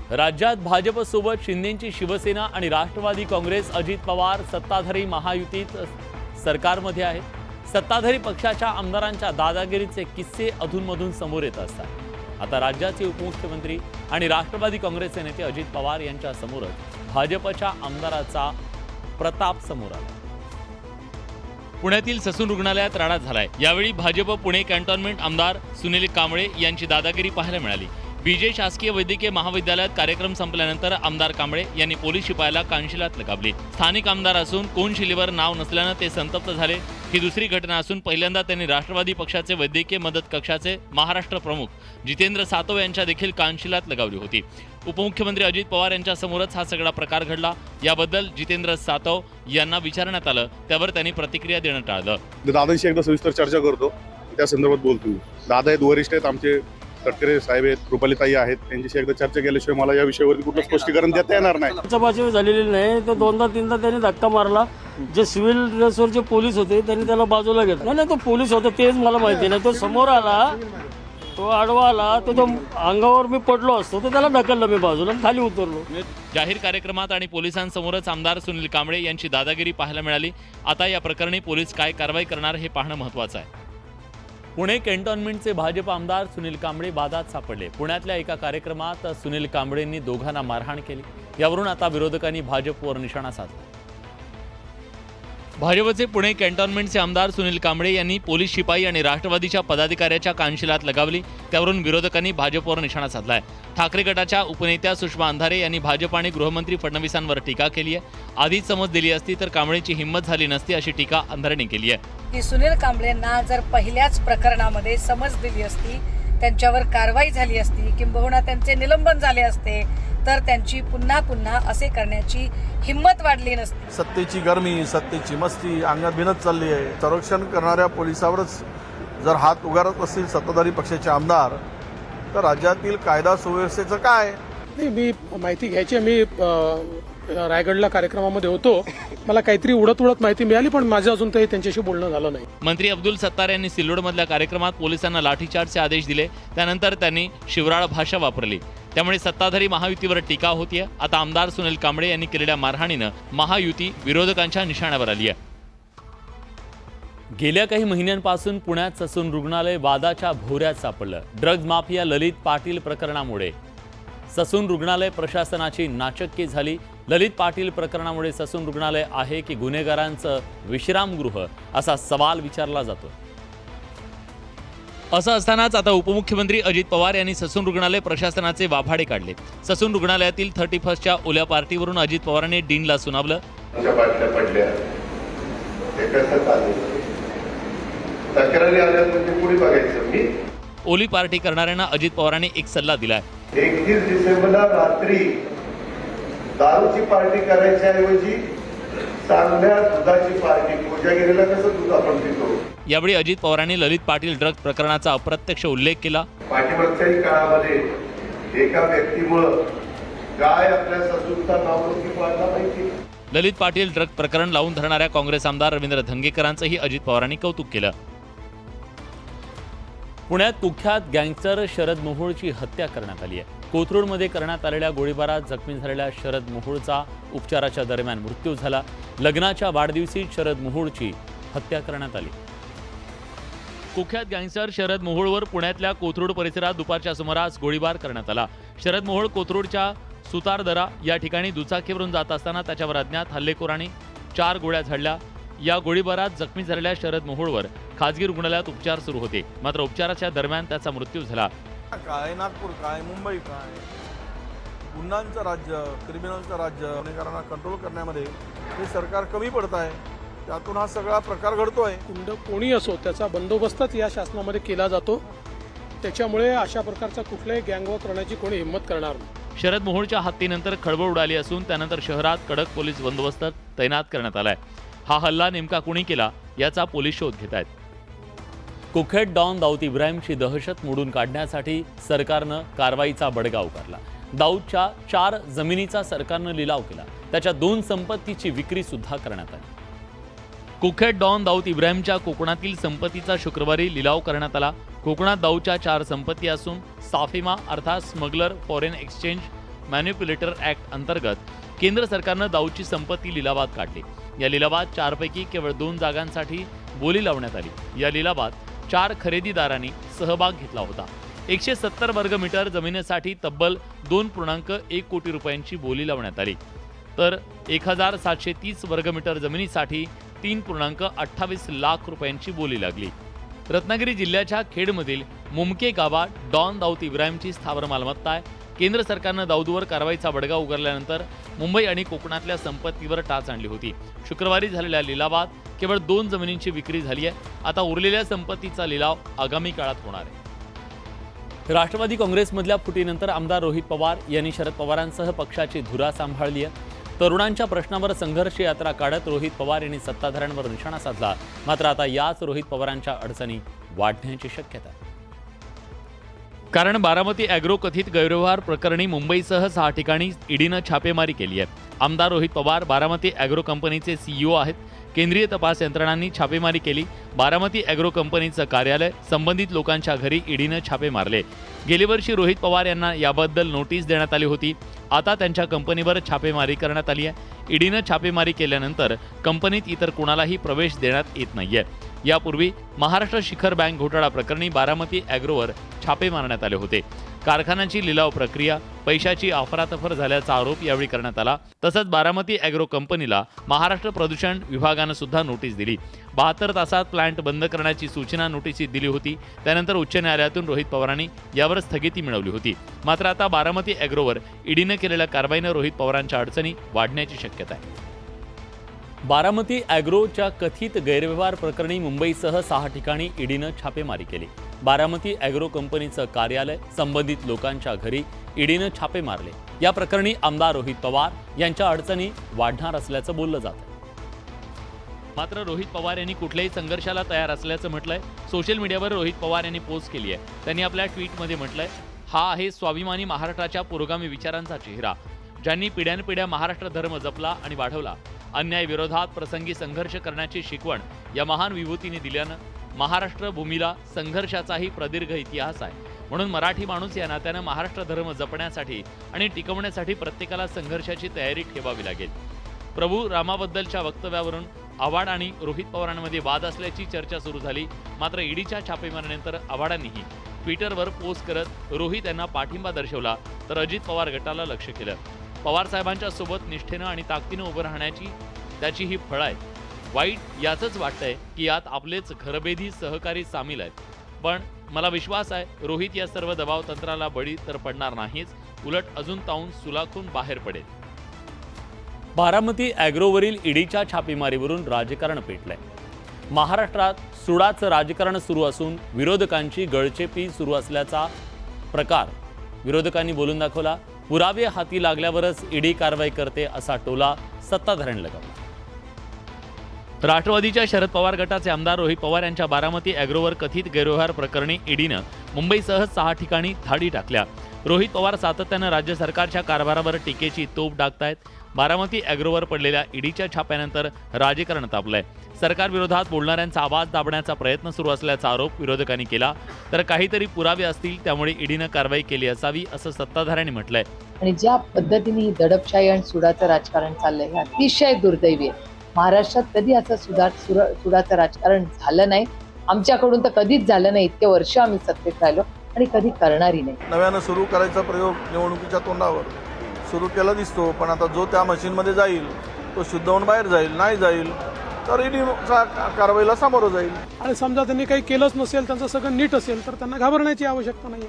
राज्यात भाजपसोबत शिंदेंची शिवसेना आणि राष्ट्रवादी काँग्रेस अजित पवार सत्ताधारी महायुतीत सरकारमध्ये आहे। सत्ताधारी पक्षाच्या आमदारांच्या दादागिरीचे किस्से अधूनमधून समोर येत असतात। आता राज्याचे उपमुख्यमंत्री आणि राष्ट्रवादी काँग्रेसचे नेते अजित पवार यांच्या समोरच भाजपच्या आमदाराचा प्रताप समोर आला। पुण्यातील ससून रुग्णालयात राडा झालाय। यावेळी भाजप पुणे कॅन्टोन्मेंट आमदार सुनील कांबळे यांची दादागिरी पाहायला मिळाली। बीजे शासकीय वैद्यकीय महाविद्यालयात कार्यक्रम संपल्यानंतर आमदार कांबळे यांनी पोलीस शिपायाला कानशिलात लगावली। स्थानिक आमदार असून कोण शिलेवर नाव नसल्याने ते संतप्त झाले। ही दुसरी घटना असून पहिल्यांदा त्यांनी राष्ट्रवादी पक्षाचे वैद्यकीय मदत कक्षाचे महाराष्ट्र प्रमुख जितेंद्र सातव यांच्या देखील कानशिलात लगावली होती। उपमुख्यमंत्री अजित पवार यांच्या समोरच हा सगळा प्रकार घडला। याबद्दल जितेंद्र सातव यांना विचारण्यात आलं, त्यावर त्यांनी प्रतिक्रिया देणं टाळलं। दादांशी एकदा सविस्तर चर्चा करतो, त्या संदर्भात बोलतो। दादा आहेत, वरिष्ठ आहेत, आमचे तटकरे साहेब आहेत, रुपालीताई आहेत, त्यांच्याशी एकदा चर्चा केल्याशिवाय मला या विषयावरती कुठलं स्पष्टीकरण देता येणार नाही। चर्चा झालेली नाही, तो दोनदा तीनदा त्यांनी धक्का मारला। जे सिव्हिल ड्रेसवर जे पोलीस होते त्यांनी त्याला बाजूला घेतलं। नाही, तो पोलीस होता तेच मला माहिती नाही। तो समोर आला, तो आडवा आला, तो अंगावर मी पडलो असतो तर त्याला ढकललं मी बाजूला, खाली उतरलो। जाहीर कार्यक्रमात आणि पोलिसांसमोरच आमदार सुनील कांबळे यांची दादागिरी पाहायला मिळाली। आता या प्रकरणी पोलीस काय कारवाई करणार हे पाहणं महत्त्वाचं आहे। पुणे कॅन्टोन्मेंटचे भाजप आमदार सुनील कांबळे वादात सापडले। पुण्यातल्या एका कार्यक्रमात सुनील कांबळेंनी दोघांना मारहाण केली। यावरून आता विरोधकांनी भाजपवर निशाणा साधला। भाजपचे पुणे कॅन्टोन्मेंटचे आमदार सुनील कांबळे यांनी पोलीस शिपाई आणि राष्ट्रवादीच्या पदाधिकाऱ्याच्या कानशिलात लगावली। त्यावरून विरोधकांनी भाजपवर निशाणा साधलाय। ठाकरे गटाच्या उपनेत्या सुषमा अंधारे यांनी भाजप आणि गृहमंत्री फडणवीसांवर टीका केली आहे। आधीच समज दिली असती तर कांबळेची हिंमत झाली नसती, अशी टीका अंधारेंनी केली आहे। की सुनील कांबळेंना जर पहिल्याच प्रकरणामध्ये समज दिली असती, त्यांच्यावर कारवाई झाली असती, किंबहुना त्यांचे निलंबन झाले असते, तर त्यांची पुन्हा पुन्हा असे करण्याची हिंमत वाढली नसती। सत्तेची गरमी, सत्तेची मस्ती अंगात भिनत चालली आहे। संरक्षण करणाऱ्या पोलिसावरच जर हात उगारत असतील सत्ताधारी पक्षाचे आमदार, तर राज्यातील कायदा सुव्यवस्थेचं काय? नाही, मी माहिती घ्यायची। मी रायगडला कार्यक्रमामध्ये होतो, मला काहीतरी उडत माहिती मिळाली, पण माझं अजून तरी त्यांच्याशी बोलणं झालं नाही। मंत्री अब्दुल सत्तार यांनी सिल्लोडमधल्या कार्यक्रमात पोलिसांना लाठीचार्जचे आदेश दिले। त्यानंतर त्यांनी शिवराळ भाषा वापरली। त्यामुळे सत्ताधारी महायुतीवर टीका होतीये। आता आमदार सुनील कांबळे यांनी केलेल्या मारहाणीनं महायुती विरोधकांच्या निशाण्यावर आली आहे। गेल्या काही महिन्यांपासून पुण्यात ससून रुग्णालय वादाच्या भोवऱ्यात सापडलं। ड्रग्ज माफिया ललित पाटील प्रकरणामुळे ससून रुग्णालय प्रशासनाची नाचक्की झाली। ललित पाटील प्रकरणामुळे ससून रुग्णालय आहे की गुन्हेगारांचं विश्रामगृह, असा सवाल विचारला जातो। असं असतानाच आता उपमुख्यमंत्री अजित पवार यांनी ससून रुग्णालय प्रशासनाचे वाभाडे काढले। ससून रुग्णालयातील 31च्या ओल्या पार्टीवरून अजित पवारांनी डीनला सुनावलं। ओली पार्टी करणाऱ्यांना अजित पवारांनी एक सल्ला दिलाय। 31 डिसेंबरला रात्री दारूची पार्टी करायच्या ऐवजी चांगल्या दुधाची पार्टी, कोजागिरीला कसं दूध आपण पितो। यावेळी अजित पवारांनी ललित पाटील ड्रग्ज प्रकरणाचा अप्रत्यक्ष उल्लेख केला। पाठीमागच्याही काळामध्ये एका व्यक्तीमुळे काय आपल्या ससूनचा नावलौकिक वाढला माहिती। ललित पाटील ड्रग्ज प्रकरण लावून धरणाऱ्या काँग्रेस आमदार रवींद्र धंगेकरांचंही अजित पवारांनी कौतुक केलं। पुण्यात कुख्यात गँगस्टर शरद मोहोळची हत्या करण्यात आली आहे। कोथरूडमध्ये करण्यात आलेल्या गोळीबारात जखमी झालेल्या शरद मोहोळचा उपचाराच्या दरम्यान मृत्यू झाला। लग्नाच्या वाढदिवशी शरद मोहोळची हत्या करण्यात आली। कुख्यात गँगस्टर शरद मोहोळवर पुण्यातल्या कोथरूड परिसरात दुपारच्या सुमारास गोळीबार करण्यात आला। शरद मोहोळ कोथरूडच्या सुतारदरा या ठिकाणी दुचाकीवरून जात असताना त्याच्यावर अज्ञात हल्लेखोरांनी 4 गोळ्या झाडल्या। या गोळीबारात जखमी झालेल्या शरद मोहोळवर खासगी रुग्णालयात उपचार सुरू होते, मात्र उपचाराच्या दरम्यान त्याचा मृत्यू झाला। काय नागपूर, काय मुंबई, काय गुन्ह्यांचं राज्य, क्रिमिनलचं राज्य, गुन्हेगारांना कंट्रोल करण्यामध्ये हे सरकार कमी पडत आहे। त्यातून हा सगळा प्रकार घडतोय। कुंड कोणी असो त्याचा बंदोबस्तच या शासनामध्ये केला जातो। त्याच्यामुळे अशा प्रकारचा कुठलाही गँगवॉर करण्याची कोणी हिंमत करणार नाही। शरद मोहोळच्या हत्येनंतर खळबळ उडाली असून त्यानंतर शहरात कडक पोलीस बंदोबस्त तैनात करण्यात आलाय। हा हल्ला नेमका कुणी केला याचा पोलीस शोध घेत आहेत। कुख्यात डॉन दाऊद इब्राहिमची दहशत मोडून काढण्यासाठी सरकारनं कारवाईचा बडगा उगारला। दाऊदच्या 4 जमिनीचा सरकारनं लिलाव केला। त्याच्या 2 संपत्तीची विक्री सुद्धा करण्यात आली। कुख्यात डॉन दाऊद इब्राहिमच्या कोकणातील संपत्तीचा शुक्रवारी लिलाव करण्यात आला। कोकणात दाऊदच्या 4 संपत्ती असून साफिमा अर्थात स्मगलर, फॉरेन एक्सचेंज, मॅन्युप्युलेटर ॲक्ट अंतर्गत केंद्र सरकारनं दाऊदची संपत्ती लिलावात काढली. या लिलावात 4 पैकी केवळ 2 जागांसाठी बोली लावण्यात आली. या लिलावात 4 खरेदीदारांनी सहभाग घेतला होता. 170 वर्गमीटर जमिनीसाठी तब्बल 2.1 कोटी रुपयांची बोली लावण्यात आली, तर 1730 वर्गमीटर जमिनीसाठी 3.28 लाख रुपयांची बोली लागली. रत्नागिरी जिल्ह्याच्या खेडमधील मुमके गावात डॉन दाऊद इब्राहिमची स्थावर मालमत्ता आहे. केंद्र सरकारनं दाऊदवर कारवाईचा बडगा उगारल्यानंतर मुंबई आणि कोकणातल्या संपत्तीवर टाच आणली होती. शुक्रवारी झालेल्या लिलावात केवळ 2 जमिनींची विक्री झाली आहे. आता उरलेल्या संपत्तीचा लिलाव आगामी काळात होणार आहे. राष्ट्रवादी काँग्रेसमधल्या फुटीनंतर आमदार रोहित पवार यांनी शरद पवारांसह पक्षाची धुरा सांभाळली आहे. तरुणांच्या प्रश्नावर संघर्ष यात्रा काढत रोहित पवार यांनी सत्ताधाऱ्यांवर निशाणा साधला. मात्र आता याच रोहित पवारांच्या अडचणी वाढण्याची शक्यता आहे. कारण बारामती ॲग्रो कथित गैरव्यवहार प्रकरणी मुंबईसह 6 ठिकाणी ईडीनं छापेमारी केली आहे. आमदार रोहित पवार बारामती ॲग्रो कंपनीचे CEO आहेत. केंद्रीय तपास यंत्रणांनी छापेमारी केली. बारामती ॲग्रो कंपनीचं कार्यालय, संबंधित लोकांच्या घरी ईडीनं छापे मारले. गेली वर्षी रोहित पवार यांना याबद्दल नोटीस देण्यात आली होती. आता त्यांच्या कंपनीवर छापेमारी करण्यात आली आहे. ईडीनं छापेमारी केल्यानंतर कंपनीत इतर कुणालाही प्रवेश देण्यात येत नाहीये. यापूर्वी महाराष्ट्र शिखर बँक घोटाळा प्रकरणी बारामती ॲग्रोवर छापे मारण्यात आले होते. कारखान्याची लिलाव प्रक्रिया, पैशाची अफरातफर झाल्याचा आरोप यावेळी करण्यात आला. तसंच बारामती ॲग्रो कंपनीला महाराष्ट्र प्रदूषण विभागानं सुद्धा नोटीस दिली. 72 तासात प्लांट बंद करण्याची सूचना नोटीसीत दिली होती. त्यानंतर उच्च न्यायालयातून रोहित पवारांनी यावर स्थगिती मिळवली होती. मात्र आता बारामती ॲग्रोवर ईडीनं केलेल्या कारवाईनं रोहित पवारांच्या अडचणी वाढण्याची शक्यता आहे. बारामती ॲग्रोच्या कथित गैरव्यवहार प्रकरणी मुंबईसह 6 ठिकाणी ईडीनं छापेमारी केली. बारामती ॲग्रो कंपनीचं कार्यालय, संबंधित लोकांच्या घरी ईडीनं छापे मारले. या प्रकरणी आमदार रोहित पवार यांच्या अडचणी वाढणार असल्याचं बोललं जातं. मात्र रोहित पवार यांनी कुठल्याही संघर्षाला तयार असल्याचं म्हटलंय. सोशल मीडियावर रोहित पवार यांनी पोस्ट केली आहे. त्यांनी आपल्या ट्विटमध्ये म्हटलंय, हा आहे स्वाभिमानी महाराष्ट्राच्या पुरोगामी विचारांचा चेहरा, ज्यांनी पिढ्यानपिढ्या महाराष्ट्र धर्म जपला आणि वाढवला. अन्याय विरोधात प्रसंगी संघर्ष करण्याची शिकवण या महान विभूतीने दिल्यानं महाराष्ट्र भूमीला संघर्षाचाही प्रदीर्घ इतिहास आहे. म्हणून मराठी माणूस या नात्यानं महाराष्ट्र धर्म जपण्यासाठी आणि टिकवण्यासाठी प्रत्येकाला संघर्षाची तयारी ठेवावी लागेल. प्रभू रामाबद्दलच्या वक्तव्यावरून आव्हाड आणि रोहित पवारांमध्ये वाद असल्याची चर्चा सुरू झाली. मात्र ईडीच्या छापेमारीनंतर आव्हाडांनीही ट्विटरवर पोस्ट करत रोहित यांना पाठिंबा दर्शवला, तर अजित पवार गटाला लक्ष्य केलं. पवार साहेबांच्या सोबत निष्ठेनं आणि ताकदीनं उभं राहण्याची त्याची ही फळं आहेत. वाईट याचंच वाटतंय की यात आपलेच घरभेदी सहकारी सामील आहेत. पण मला विश्वास आहे रोहित या सर्व दबाव तंत्राला बळी तर पडणार नाहीच, उलट अजून ताऊन सुलाखून बाहेर पडेल. बारामती ॲग्रोवरील ईडीच्या छापेमारीवरून राजकारण पेटलंय. महाराष्ट्रात सुडाचं राजकारण सुरू असून विरोधकांची गळचेपी सुरू असल्याचा प्रकार विरोधकांनी बोलून दाखवला. पुरावे हाती लागल्यावरच ईडी कारवाई करते असा टोला सत्ताधाऱ्यांनी लगावला. राष्ट्रवादीच्या शरद पवार गटाचे आमदार रोहित पवार यांच्या बारामती ॲग्रोवर कथित गैरव्यवहार प्रकरणी ईडीनं मुंबईसह 6 ठिकाणी धाडी टाकल्या. रोहित पवार सातत्यानं राज्य सरकारच्या कारभारावर टीकेची तोफ डागतायत. बारामती ॲग्रोवर पडलेल्या ईडीच्या छाप्यानंतर राजकारण तापलंय. सरकारविरोधात बोलणाऱ्यांचा आवाज दाबण्याचा प्रयत्न सुरू असल्याचा आरोप विरोधकांनी केला. तर काहीतरी पुरावे असतील, त्यामुळे ईडीनं कारवाई केली असावी असं सत्ताधाऱ्यांनी म्हटलंय. आणि ज्या पद्धतीने ही दडपशाही आणि सुडाचं राजकारण चाललंय हे अतिशय दुर्दैवी आहे. महाराष्ट्रात कधी असं सुडाचं राजकारण झालं नाही. आमच्याकडून तर कधीच झालं नाही. इतके वर्ष आम्ही सत्तेत राहिलो आणि कधी करणारही नाही. नव्यानं सुरू करायचा प्रयोग निवडणुकीच्या तोंडावर सुरू केला दिसतो. पण आता जो त्या मशीनमध्ये जाईल तो शुद्ध होऊन बाहेर जाईल, नाही जाईल तर ईडीच्या कारवाईला सामोरं जाईल. आणि समजा त्यांनी काही केलंच नसेल, त्यांचं सगळं नीट असेल, तर त्यांना घाबरण्याची आवश्यकता नाही.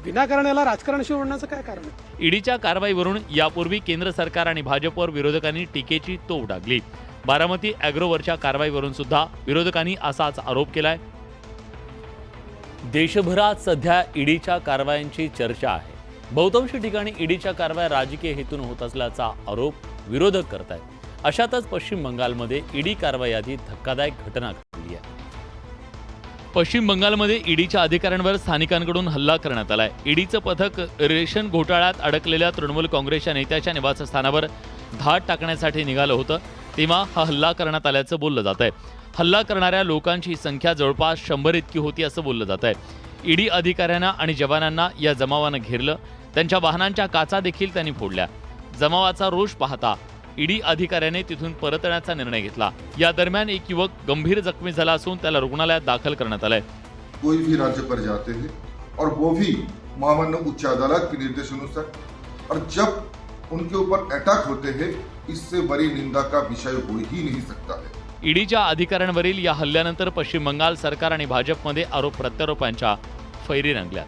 विनाकारण याला राजकारण शिवण्याचं काय कारण आहे? ईडीच्या कारवाईवरून यापूर्वी केंद्र सरकार आणि भाजपवर विरोधकांनी टीकेची तोफ डागली. बारामती ॲग्रोवरच्या कारवाईवरून सुद्धा विरोधकांनी असाच आरोप केलाय. देशभरात सध्या ईडीच्या कारवायांची चर्चा आहे. बहुतांश ठिकाणी ईडीच्या कारवाया राजकीय हेतून होत असल्याचा आरोप विरोधक करत आहेत. अशातच पश्चिम बंगालमध्ये ईडी कारवाईआधी धक्कादायक घटना घडली आहे. पश्चिम बंगालमध्ये ईडीच्या अधिकाऱ्यांवर स्थानिकांकडून हल्ला करण्यात आलाय. ईडीचं पथक रेशन घोटाळ्यात अडकलेल्या तृणमूल काँग्रेसच्या नेत्याच्या निवासस्थानावर धाड टाकण्यासाठी निघालं होतं, तेव्हा हा हल्ला करण्यात आल्याचं बोललं जात आहे. हल्ला करणाऱ्या लोकांची संख्या जवळपास 100 इतकी होती असं बोललं जात आहे. ईडी अधिकाऱ्यांना आणि जवानांना या जमावानं घेरलं. त्यांच्या वाहनांच्या काचा देखील त्यांनी फोडल्या. जमावाचा रोष पाहता ईडी अधिकाऱ्याने तिथून परतण्याचा निर्णय घेतला. या दरम्यान एक युवक गंभीर जखमी झाला असून त्याला रुग्णालयात दाखल करण्यात आलंय. कोई भी राज्य पर जाते हैं और वो भी महामान्य उच्च अदालत के निर्देशानुसार, और जब उनके ऊपर अटैक होते हैं, इससे बड़ी निंदा का विषय हो ही नहीं सकता है. ईडीच्या अधिकाऱ्यांवरील या हल्ल्यानंतर पश्चिम बंगाल सरकार आणि भाजपमध्ये आरोप प्रत्यारोपांच्या फैरी रंगल्या.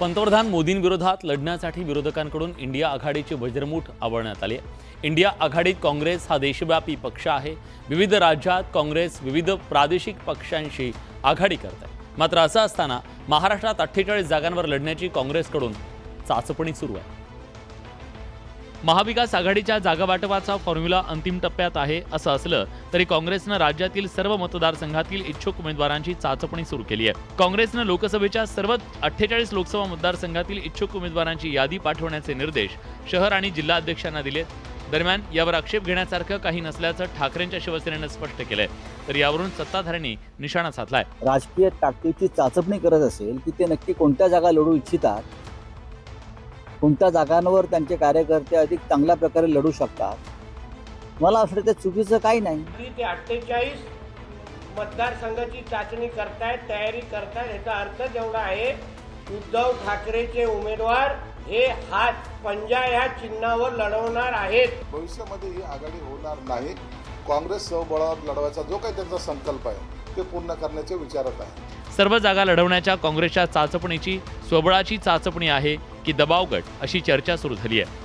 पंतप्रधान मोदींविरोधात लढण्यासाठी विरोधकांकडून इंडिया आघाडीची वज्रमूठ आवळण्यात आली आहे. इंडिया आघाडीत काँग्रेस हा देशव्यापी पक्ष आहे. विविध राज्यात काँग्रेस विविध प्रादेशिक पक्षांशी आघाडी करत आहे. मात्र असं असताना महाराष्ट्रात 48 जागांवर लढण्याची काँग्रेसकडून चाचपणी सुरू आहे. महाविकास आघाडीच्या जागा वाटपाचा फॉर्म्युला अंतिम टप्प्यात आहे. असं असलं तरी काँग्रेसनं राज्यातील सर्व मतदारसंघातील इच्छुक उमेदवारांची चाचपणी सुरू केली आहे. काँग्रेसनं लोकसभेच्या सर्व 48 लोकसभा मतदारसंघातील इच्छुक उमेदवारांची यादी पाठवण्याचे निर्देश शहर आणि जिल्हाध्यक्षांना दिलेत. दरम्यान यावर आक्षेप घेण्यासारखं काही नसल्याचं ठाकरेंच्या शिवसेनेनं स्पष्ट केलंय. तर यावरून सत्ताधाऱ्यांनी निशाणा साधलाय. राजकीय ताकदीची चाचपणी करत असेल की ते नक्की कोणत्या जागा लढू इच्छितात, कोणत्या जागांवर त्यांचे कार्यकर्ते अधिक चांगल्या प्रकारे लढू शकतात, मला असं वाटतं चुकीचं काही नाही. ते 48 मतदारसंघाची चाचणी करतायत, तयारी करतायत. याचा अर्थ जेवढा आहे, उद्धव ठाकरेचे उमेदवार हे हात पंजा या चिन्हावर लढवणार आहेत. भविष्यामध्ये ही आघाडी होणार नाही. काँग्रेस स्वबळावर लढवायचा जो काही त्यांचा संकल्प आहे ते पूर्ण करण्याच्या विचारात आहे. सर्व जागा लढवण्याच्या काँग्रेसच्या चाचपणीची स्वबळाची चाचपणी आहे की दबावगट, अशी चर्चा सुरू झाली आहे.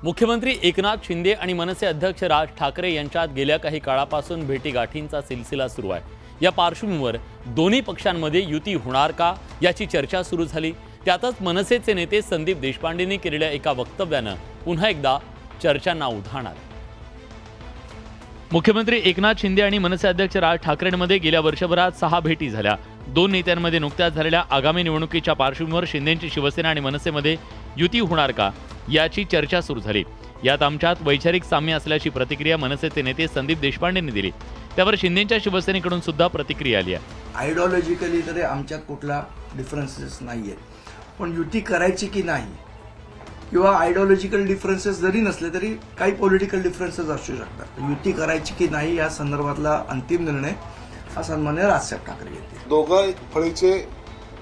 मुख्यमंत्री एकनाथ शिंदे आणि मनसे अध्यक्ष राज ठाकरे यांच्यात गेल्या काही काळापासून भेटीगाठींचा सिलसिला सुरू आहे. या पार्श्वभूमीवर दोन्ही पक्षांमध्ये युती होणार का, याची चर्चा सुरू झाली. त्यातच मनसेचे नेते संदीप देशपांडेंनी केलेल्या एका वक्तव्यानं पुन्हा एकदा चर्चांना उधाण आलं. मुख्यमंत्री एकनाथ शिंदे आणि मनसे अध्यक्ष राज ठाकरेंमध्ये गेल्या वर्षभरात 6 भेटी झाल्या. दोन नेत्यांमध्ये नुकत्याच झालेल्या आगामी निवडणुकीच्या पार्श्वभूमीवर शिंदेंची शिवसेना आणि मनसेमध्ये युती होणार का, याची चर्चा सुरू झाली. यात आमच्यात वैचारिक साम्य असल्याची प्रतिक्रिया मनसेचे नेते संदीप देशपांडेंनी दिली. त्यावर शिंदेंच्या शिवसेनेकडून सुद्धा प्रतिक्रिया आली आहे. आयडिओलॉजिकली तरी आमच्यात कुठला डिफरन्सेस नाही आहे, पण युती करायची की नाही, किंवा आयडिओलॉजिकल डिफरन्सेस जरी नसले तरी काही पॉलिटिकल डिफरन्सेस असू शकतात. युती करायची की नाही या संदर्भातला अंतिम निर्णय हा सन्मान्य राजसाहेब ठाकरे घेतील. दोघं फळीचे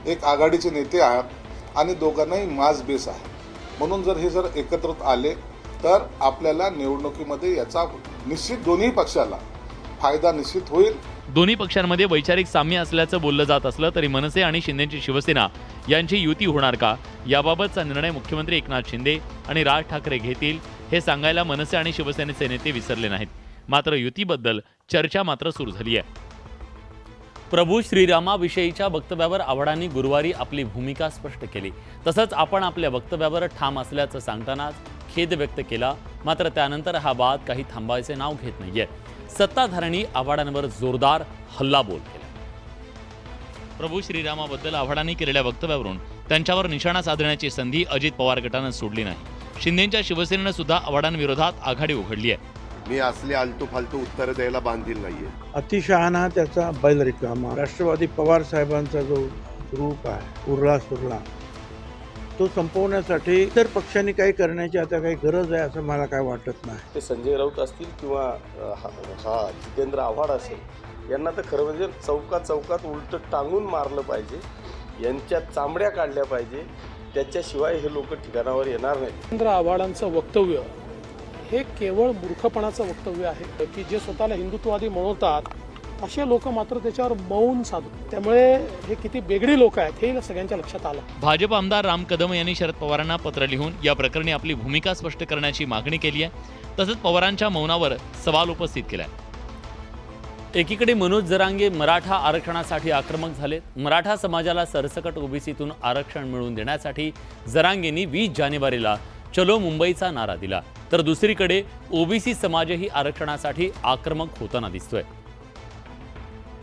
एक आघाडीचे नेते आहेत आणि दोघांनाही माज बेस आहे. म्हणून जर हे एकत्रित आले तर आपल्याला निवडणुकीमध्ये याचा निश्चित दोन्ही पक्षाला फायदा निश्चित होईल. दोन्ही पक्षांमध्ये वैचारिक साम्य असल्याचं बोललं जात असलं तरी मनसे आणि शिंदेची शिवसेना यांची युती होणार का, याबाबतचा निर्णय मुख्यमंत्री एकनाथ शिंदे आणि राज ठाकरे घेतील हे सांगायला मनसे आणि शिवसेनेचे नेते विसरले नाहीत. मात्र युतीबद्दल चर्चा मात्र सुरू झाली आहे. प्रभू श्रीरामाविषयीच्या वक्तव्यावर आव्हाडांनी गुरुवारी आपली भूमिका स्पष्ट केली. तसंच आपण आपल्या वक्तव्यावर ठाम असल्याचं सांगतानाच खेद व्यक्त केला. मात्र त्यानंतर हा वाद काही थांबायचे नाव घेत नाहीये. सत्ताधाऱ्यांनी आव्हाडांवर जोरदार हल्लाबोल केला. प्रभू श्रीरामाबद्दल आव्हाडांनी केलेल्या वक्तव्यावरून त्यांच्यावर निशाणा साधण्याची संधी अजित पवार गटानं सोडली नाही. शिंदेच्या शिवसेनेनं सुद्धा आव्हाडांविरोधात आघाडी उघडली आहे. मी असले आलतू फालतू उत्तर द्यायला बांधील नाहीये. अतिशहाणा त्याचा बैल रिकामा. राष्ट्रवादी पवार साहेबांचा जो ग्रुप आहे उरला सुरला, तो संपवण्यासाठी इतर पक्षांनी काही करण्याची आता काही गरज आहे असं मला काय वाटत नाही. ते संजय राऊत असतील किंवा हा जितेंद्र आव्हाड असेल, यांना तर खरं म्हणजे चौकात उलट टांगून मारलं पाहिजे, यांच्या चांबड्या काढल्या पाहिजे. त्याच्याशिवाय हे लोक ठिकाणावर येणार नाही. जितेंद्र आव्हाडांचं वक्तव्य हे केवळ मूर्खपणाचं वक्तव्य आहे की जे स्वतःला हिंदुत्ववादी म्हणवतात असे लोक मात्र त्याच्यावर मौन साधतात. त्यामुळे हे किती बेगडी लोक आहेत हे सगळ्यांच्या लक्षात आलं. भाजप आमदार राम कदम यांनी शरद पवारांना पत्र लिहून या प्रकरणी आपली भूमिका स्पष्ट करण्याची मागणी केली आहे. तसंच पवारांच्या मौनावर सवाल उपस्थित केलाय. एकीकडे मनोज जरांगे मराठा आरक्षणासाठी आक्रमक झाले. मराठा समाजाला सरसकट ओबीसीतून आरक्षण मिळवून देण्यासाठी जरांगेंनी 20 जानेवारीला चलो मुंबईचा नारा दिला. तर दुसरीकडे ओबीसी समाजही आरक्षणासाठी आक्रमक होताना दिसतोय.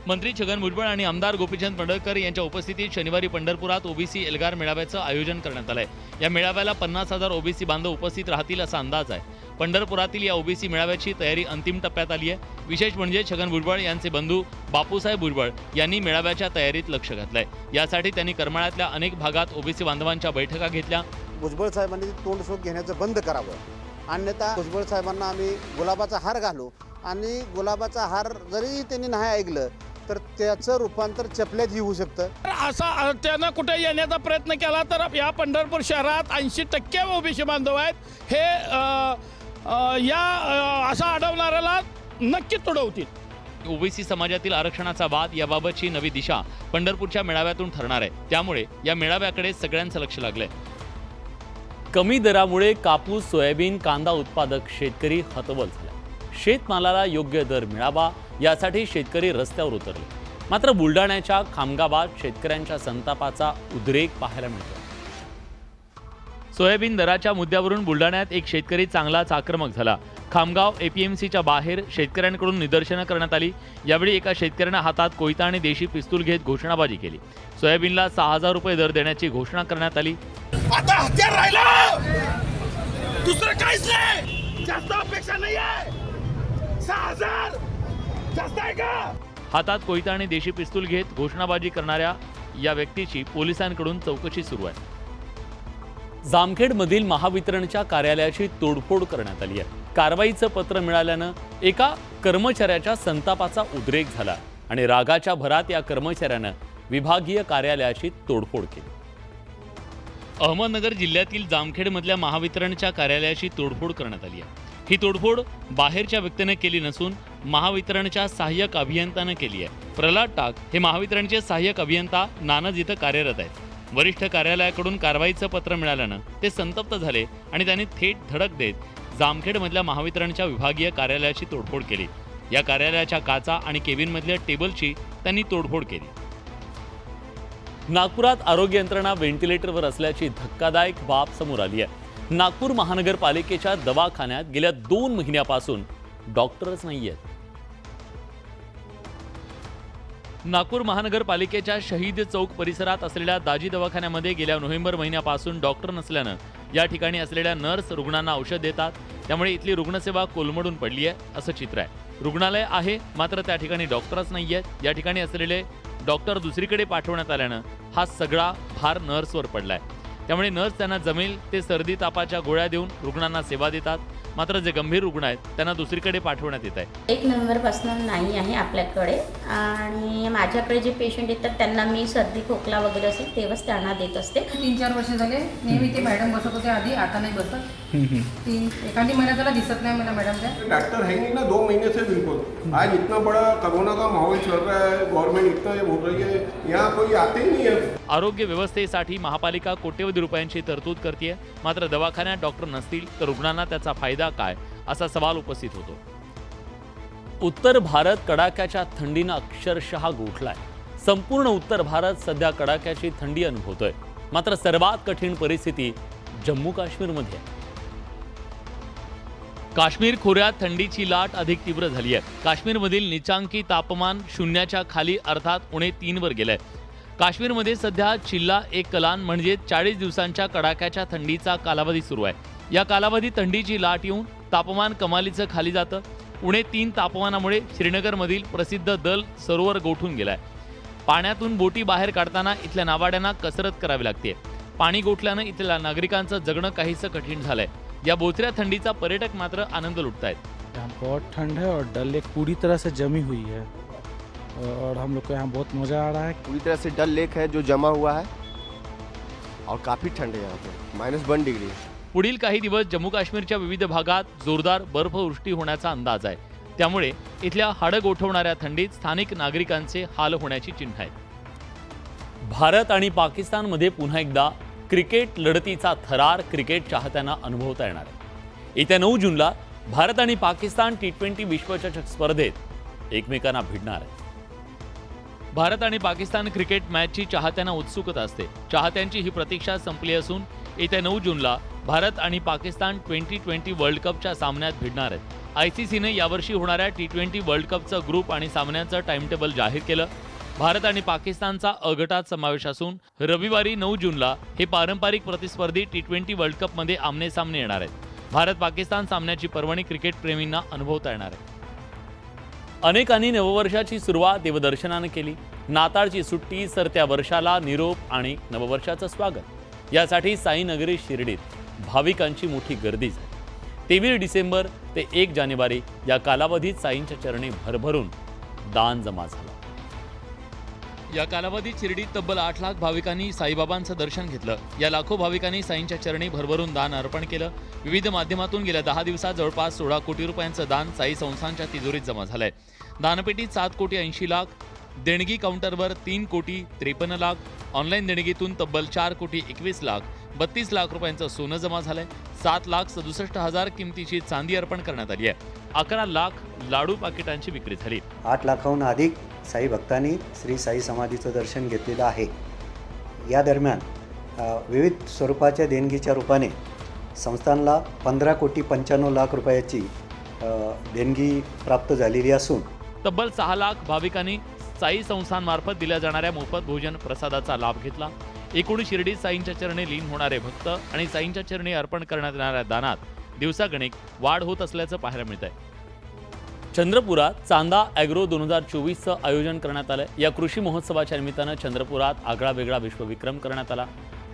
मंत्री छगन भुजबळ आणि आमदार गोपीचंद पडळकर यांच्या उपस्थितीत शनिवारी पंढरपुरात ओबीसी एल्गार मेळाव्याचं आयोजन करण्यात आलंय. या मेळाव्याला 50,000 ओबीसी बांधव उपस्थित राहतील असा अंदाज आहे. पंढरपुरातील या ओबीसी मेळाव्याची तयारी अंतिम टप्प्यात आली आहे। विशेष म्हणजे छगन भुजबळ यांचे बंधू बापूसाहेब भुजबळ यांनी मेळाव्याच्या तयारीत लक्ष घातलंय। यासाठी त्यांनी करमाळ्यातल्या अनेक भागात ओबीसी बांधवांच्या बैठका घेतल्या। भुजबळ साहेबांनी तोंडशोध घेण्याचं बंद करावं, अन्यथा भुजबळ साहेबांना आम्ही गुलाबाचा हार घालू आणि गुलाबाचा हार जरी त्यांनी नाही ऐकलं तर त्याचं रूपांतर चपल्यात होऊ शकतं। असा त्यानं कुठे येण्याचा प्रयत्न केला तर या पंढरपूर शहरात 80% ओबीसी बांधव आहेत हे असा अडवणाऱ्याला नक्की तुडवतील। ओबीसी समाजातील आरक्षणाचा वाद याबाबतची नवी दिशा पंढरपूरच्या मेळाव्यातून ठरणार आहे, त्यामुळे या मेळाव्याकडे सगळ्यांचं लक्ष लागलंय। कमी दरामुळे कापूस, सोयाबीन, कांदा उत्पादक शेतकरी हतबल झाला। शेतमालाला योग्य दर मिळावा यासाठी शेतकरी रस्त्यावर उतरले। मात्र बुलढाण्याच्या खामगावात शेतकऱ्यांच्या संतापाचा उद्रेक पाहायला मिळतो। सोयाबीन दराच्या मुद्द्यावरून बुलढाण्यात एक शेतकरी चांगलाच आक्रमक झाला। खामगाव एपीएमसीच्या बाहेर शेतकऱ्यांकडून निदर्शनं करण्यात आली। यावेळी एका शेतकऱ्यानं हातात कोयता आणि देशी पिस्तूल घेत घोषणाबाजी केली। सोयाबीनला 6000 रुपये दर देण्याची घोषणा करण्यात आली। आता हत्यार राहिला, दुसरं काहीच नाही, जास्त अपेक्षा नाही आहे। 6000 जास्त आहे का? हातात कोयता आणि देशी पिस्तूल घेत घोषणाबाजी करणाऱ्या या व्यक्तीची पोलिसांकडून चौकशी सुरू आहे। जामखेडमधील महावितरणच्या कार्यालयाची तोडफोड करण्यात आली आहे। कारवाईचं पत्र मिळाल्यानं एका कर्मचाऱ्याच्या संतापाचा उद्रेक झाला आणि रागाच्या भरात या कर्मचाऱ्यानं विभागीय कार्यालयाची तोडफोड केली। अहमदनगर जिल्ह्यातील जामखेडमधल्या महावितरणच्या कार्यालयाची तोडफोड करण्यात आली आहे। ही तोडफोड बाहेरच्या व्यक्तीने केली नसून महावितरणच्या सहाय्यक अभियंत्यानं केली आहे। प्रल्हाद टाक हे महावितरणचे सहाय्यक अभियंता नानज इथं कार्यरत आहेत। वरिष्ठ कार्यालयाकडून कारवाईचं पत्र मिळाल्यानं ते संतप्त झाले आणि त्यांनी थेट धडक देत जामखेडमधल्या महावितरणच्या विभागीय कार्यालयाची तोडफोड केली। या कार्यालयाच्या काचा आणि केबिनमधल्या टेबलची त्यांनी तोडफोड केली। नागपुरात आरोग्य यंत्रणा व्हेंटिलेटरवर असल्याची धक्कादायक बाब समोर आली आहे। नागपूर महानगरपालिकेच्या दवाखान्यात गेल्या 2 महिन्यापासून डॉक्टरच नाहीयेत। नागपूर महानगरपालिकेच्या शहीद चौक परिसरात असलेल्या दाजी दवाखान्यामध्ये गेल्या नोव्हेंबर महिन्यापासून डॉक्टर नसल्यानं या ठिकाणी असलेल्या नर्स रुग्णांना औषध देतात, त्यामुळे इथली रुग्णसेवा कोलमडून पडली आहे असं चित्र आहे। रुग्णालय आहे मात्र त्या ठिकाणी डॉक्टरच नाहीयेत। या ठिकाणी असलेले डॉक्टर दुसरीकडे पाठवण्यात आल्यानं हा सगळा भार नर्सवर पडलाय। त्यामुळे नर्स त्यांना जमेल ते सर्दी तापाच्या गोळ्या देऊन रुग्णांना सेवा देतात, मात्र जे गंभीर रुग्ण आहेत त्यांना दुसरीकडे पाठवण्यात येत आहे। 1 नोव्हेंबरपासून नाही आहे आपल्याकडे आणि माझ्याकडे जे पेशंट येतात त्यांना मी सर्दी खोकला वगैरे असेल तेव्हाच त्यांना देत असते। 3-4 वर्ष झाले नेहमी ते मॅडम बसत होते आधी, आता नाही बसत। एखादी महिना त्याला दिसत नाही मला मॅडम त्या। डॉक्टर है नहीं ना 2 महीने से बिल्कुल। आज इतना बड़ा कोरोना का माहौल चल रहा है, गवर्नमेंट इतना ये बोल रही है, यहाँ कोई आते ही नहीं है। आरोग्य व्यवस्थेसाठी महापालिका कोट्यवधी रुपयांची तरतूद करते, मात्र दवाखान्यात डॉक्टर नसतील तर रुग्णांना त्याचा फायदा काय असा सवाल उपस्थित होतो। उत्तर भारत कडाक्याच्या थंडीनं अक्षरशः गोठलाय। संपूर्ण उत्तर भारत सध्या कडाक्याची थंडी अनुभवतोय, मात्र सर्वात कठीण परिस्थिती जम्मू काश्मीरमध्ये आहे। काश्मीर खोऱ्यात थंडीची लाट अधिक तीव्र झाली आहे। काश्मीरमधील निचांकी तापमान शून्याच्या खाली अर्थात उणे 3 वर गेलंय। काश्मीरमध्ये सध्या चिल्ला एक कलान म्हणजे 40 दिवसांच्या कडाक्याच्या थंडीचा कालावधी सुरू आहे। या कालावधीत थंडीची लाट येऊन तापमान कमालीचं खाली जातं। उणे 3 तापमानामुळे श्रीनगरमधील प्रसिद्ध दल सरोवर गोठून गेलाय। पाण्यातून बोटी बाहेर काढताना इथल्या नावाड्यांना कसरत करावी लागते। पाणी गोठल्यानं इथल्या नागरिकांचं जगणं काहीसं कठीण झालंय। या बोचऱ्या थंडीचा पर्यटक मात्र आनंद लुटतायत। यहाँ बहुत ठंड है और डल लेक पूरी तरह से जमी हुई है और हम लोग को यहाँ बहुत मज़ा आ रहा है। पूरी तरह से डल लेक है जो जमा हुआ है और काफी ठंड है यहाँ पे, -1 डिग्री। पुढील काही दिवस जम्मू काश्मीरच्या विविध भागात जोरदार बर्फवृष्टी होण्याचा अंदाज आहे, त्यामुळे इथल्या हाडं गोठवणाऱ्या थंडीत स्थानिक नागरिकांचे हाल होण्याची चिन्ह आहेत। भारत आणि पाकिस्तानमध्ये पुन्हा एकदा क्रिकेट लढतीचा थरार क्रिकेट चाहत्यांना अनुभवता येणार आहे। येत्या 9 जूनला भारत आणि पाकिस्तान T20 विश्वचषक स्पर्धेत एकमेकांना भिडणार आहेत। भारत आणि पाकिस्तान क्रिकेट मॅचची चाहत्यांना उत्सुकता असते। चाहत्यांची ही प्रतीक्षा संपली असून येत्या 9 जूनला भारत आणि पाकिस्तान 2020 वर्ल्ड कपच्या सामन्यात भिडणार आहेत। ICCने यावर्षी होणाऱ्या T20 वर्ल्ड कपचं ग्रुप आणि सामन्यांचं टाइमटेबल जाहीर केलं। भारत आणि पाकिस्तानचा अ गटात समावेश असून रविवारी 9 जूनला हे पारंपरिक प्रतिस्पर्धी T20 वर्ल्ड कपमध्ये आमने सामने येणार आहेत। भारत पाकिस्तान सामन्याची पर्वणी क्रिकेट प्रेमींना अनुभवता येणार आहे. अनेकांनी नववर्षाची सुरुवात देवदर्शनाने केली. नाताळची सुट्टी, सरत्या वर्षाला निरोप आणि नववर्षाचं स्वागत यासाठी साईनगरी शिर्डीत भाविकांची मोठी गर्दी झाली. 23 डिसेंबर ते 1 जानेवारी या कालावधीत साईंच्या चरणी भरभरून दान जमा झालं. या कालावधीत शिर्डीत तब्बल 8 लाख भाविकांनी साईबाबांचं दर्शन घेतलं. या लाखो भाविकांनी साईंच्या चरणी भरभरून दान अर्पण केलं. विविध माध्यमातून गेल्या 10 दिवसात जवळपास 16 कोटी रुपयांचं दान साई संस्थांच्या तिजोरीत जमा झालंय. दानपेटीत 7 कोटी 80 लाख, देणगी काउंटरवर 3 कोटी 53 लाख, ऑनलाईन देणगीतून तब्बल 4 कोटी 21 लाख, 32 लाख रुपयांचं सोनं जमा झालंय. 7,67,000 किमतीची चांदी अर्पण करण्यात आली आहे. 11 लाख लाडू पाकिटांची विक्री झाली. 8 लाखाहून अधिक साई भक्तांनी श्री साई समाधीचं दर्शन घेतलेलं आहे. या दरम्यान विविध स्वरूपाच्या देणगीच्या रूपाने संस्थानला 15 कोटी 95 लाख रुपयाची देणगी प्राप्त झालेली असून तब्बल 6 लाख भाविकांनी साई संस्थांमार्फत दिल्या जाणाऱ्या मोफत भोजन प्रसादाचा लाभ घेतला. एकूण शिर्डीत साईंच्या चरणी लीन होणारे भक्त आणि साईंच्या चरणी अर्पण करण्यात येणाऱ्या दानात दिवसागणिक वाढ होत असल्याचं पाहायला मिळत आहे. चंद्रपुरात चांदा ॲग्रो 2024चं आयोजन करण्यात आलं. या कृषी महोत्सवाच्या निमित्तानं चंद्रपुरात आगळा वेगळा विश्वविक्रम करण्यात आला.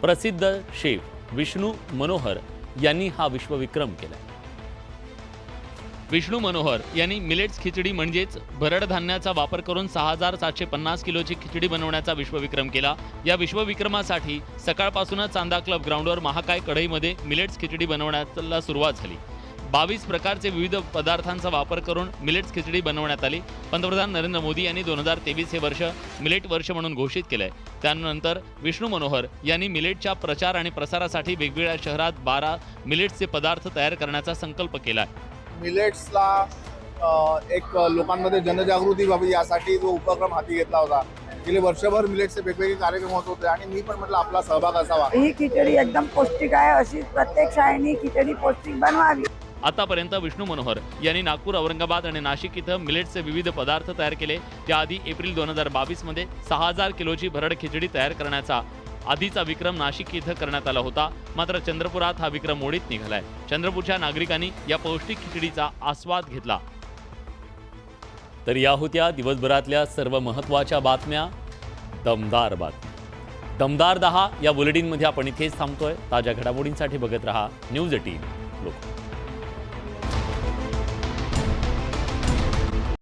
प्रसिद्ध शेफ विष्णू मनोहर यांनी हा विश्वविक्रम केला. विष्णू मनोहर यांनी मिलेट्स खिचडी म्हणजेच भरड धान्याचा वापर करून 6,750 किलोची खिचडी बनवण्याचा विश्वविक्रम केला. या विश्वविक्रमासाठी सकाळपासूनच चांदा क्लब ग्राउंडवर महाकाय कढईमध्ये मिलेट्स खिचडी बनवण्याला सुरुवात झाली. 22 प्रकारचे विविध पदार्थांचा वापर करून मिलेट्स खिचडी बनवण्यात आली. पंतप्रधान नरेंद्र मोदी यांनी 2023 हे वर्ष मिलेट वर्ष म्हणून घोषित केलंय. त्यानंतर विष्णू मनोहर यांनी मिलेटच्या प्रचार आणि प्रसारासाठी वेगवेगळ्या शहरात 12 मिलेट्सचे पदार्थ तयार करण्याचा संकल्प केला. मिलेट्सला एक लोकांमध्ये जनजागृती व्हावी यासाठी जो उपक्रम हाती घेतला होता. गेले वर्षभर मिलेट्सचे वेगवेगळे कार्यक्रम होत होते आणि मी पण म्हटलं आपला सहभाग असावा. ही खिचडी एकदम पौष्टिक आहे, अशी प्रत्येक शाळेने खिचडी पौष्टिक बनवावी. आतापर्यंत विष्णू मनोहर यांनी नागपूर, औरंगाबाद आणि नाशिक इथं मिलेट्सचे विविध पदार्थ तयार केले. त्याआधी एप्रिल 2022 मध्ये 6,000 किलोची भरड खिचडी तयार करण्याचा आधीचा विक्रम नाशिक इथं करण्यात आला होता. मात्र चंद्रपुरात हा विक्रम मोडीत निघालाय. चंद्रपूरच्या नागरिकांनी या पौष्टिक खिचडीचा आस्वाद घेतला. तर या होत्या दिवसभरातल्या सर्व महत्त्वाच्या बातम्या. दमदार बातम्या, दमदार 10 या बुलेटिनमध्ये आपण इथेच थांबतोय. ताज्या घडामोडींसाठी बघत रहा न्यूज 18 लोक.